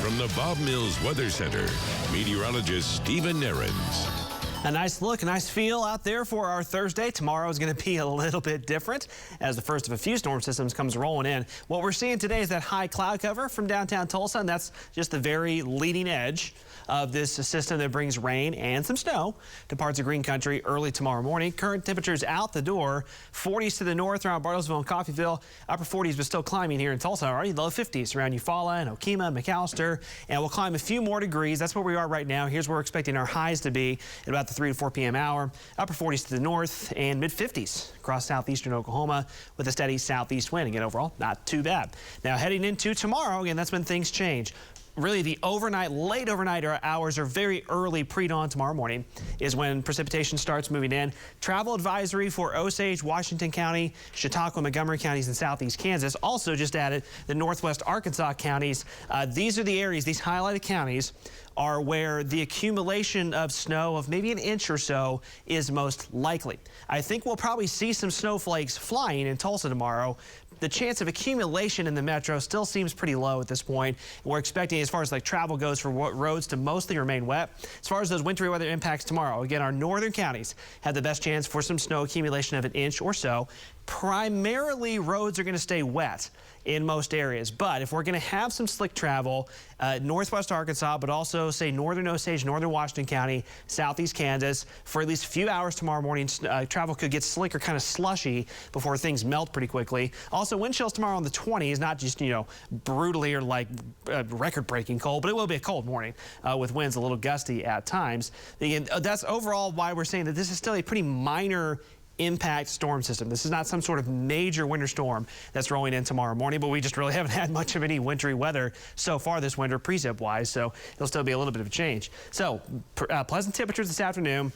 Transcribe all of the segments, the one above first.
From the Bob Mills Weather Center, meteorologist Stephen Nehrenz. A nice look, a nice feel out there for our Thursday. Tomorrow is going to be a little bit different as the first of a few storm systems comes rolling in. What we're seeing today is that high cloud cover from downtown Tulsa, and that's just the very leading edge of this system that brings rain and some snow to parts of green country early tomorrow morning. Current temperatures out the door, 40s to the north around Bartlesville and Coffeyville, upper 40s but still climbing here in Tulsa already, low 50s around Eufaula and Okemah, McAllister, and we'll climb a few more degrees. That's where we are right now. Here's where we're expecting our highs to be at about the 3 to 4 p.m. hour. Upper 40s to the north and mid 50s across southeastern Oklahoma with a steady southeast wind. Again, overall, not too bad. Now heading into tomorrow, again, that's when things change. Really, the overnight, late overnight hours are very early pre-dawn tomorrow morning is when precipitation starts moving in. Travel advisory for Osage, Washington County, Chautauqua, Montgomery counties, and southeast Kansas. Also just added the northwest Arkansas counties. These are the areas, these highlighted counties are where the accumulation of snow of maybe an inch or so is most likely. I think we'll probably see some snowflakes flying in Tulsa tomorrow. The chance of accumulation in the metro still seems pretty low at this point. We're expecting, as far as like travel goes, for roads to mostly remain wet. As far as those wintry weather impacts tomorrow, again, our northern counties have the best chance for some snow accumulation of an inch or so. Primarily, roads are going to stay wet in most areas, but if we're going to have some slick travel, northwest Arkansas, but also say northern Osage, northern Washington County, southeast Kansas, for at least a few hours tomorrow morning, travel could get slick or kind of slushy before things melt pretty quickly. Also, wind chills tomorrow in the 20s, not just, you know, brutally or like record-breaking cold, but it will be a cold morning with winds a little gusty at times. Again, that's overall why we're saying that this is still a pretty minor impact storm system. This is not some sort of major winter storm that's rolling in tomorrow morning, but we just really haven't had much of any wintry weather so far this winter precip wise, so it'll still be a little bit of a change. So pleasant temperatures this afternoon.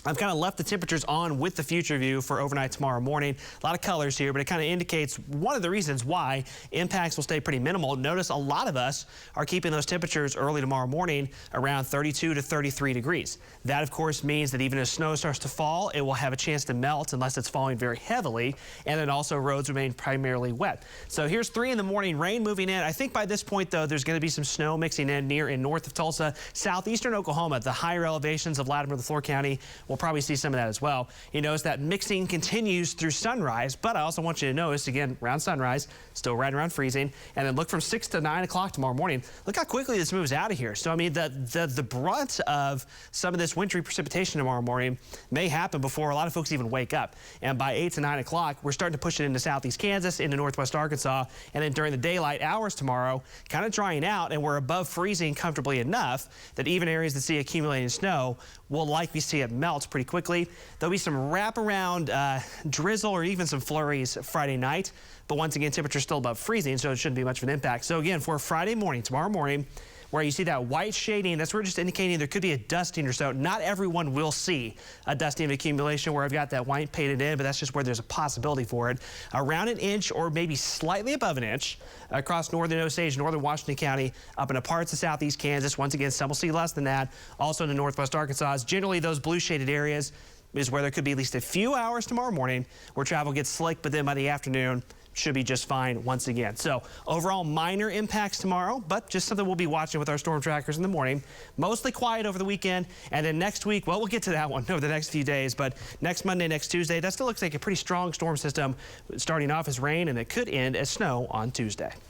I've kind of left the temperatures on with the future view for overnight tomorrow morning. A lot of colors here, but it kind of indicates one of the reasons why impacts will stay pretty minimal. Notice a lot of us are keeping those temperatures early tomorrow morning around 32 to 33 degrees. That, of course, means that even as snow starts to fall, it will have a chance to melt unless it's falling very heavily, and then also roads remain primarily wet. So here's 3 in the morning, rain moving in. I think by this point, though, there's going to be some snow mixing in near and north of Tulsa, southeastern Oklahoma, the higher elevations of Latimer, LaFleur County. We'll probably see some of that as well. You notice that mixing continues through sunrise, but I also want you to notice, again, around sunrise, still right around freezing, and then look from 6 to 9 o'clock tomorrow morning. Look how quickly this moves out of here. So, I mean, the brunt of some of this wintry precipitation tomorrow morning may happen before a lot of folks even wake up. And by 8 to 9 o'clock, we're starting to push it into southeast Kansas, into northwest Arkansas, and then during the daylight hours tomorrow, kind of drying out, and we're above freezing comfortably enough that even areas that see accumulating snow will likely see it melt pretty quickly. There'll be some wraparound drizzle or even some flurries Friday night, but once again, temperatures still above freezing, so it shouldn't be much of an impact. So again, for Friday morning, tomorrow morning, where you see that white shading, that's where just indicating there could be a dusting or so. Not everyone will see a dusting of accumulation where I've got that white painted in, but that's just where there's a possibility for it. Around an inch or maybe slightly above an inch across northern Osage, northern Washington County, up into parts of southeast Kansas. Once again, some will see less than that. Also in the northwest Arkansas. Generally, those blue shaded areas is where there could be at least a few hours tomorrow morning where travel gets slick, but then by the afternoon, should be just fine once again. So overall minor impacts tomorrow, but just something we'll be watching with our storm trackers in the morning. Mostly quiet over the weekend, and then next week, well, we'll get to that one over the next few days, but next Monday, next Tuesday, that still looks like a pretty strong storm system starting off as rain, and it could end as snow on Tuesday.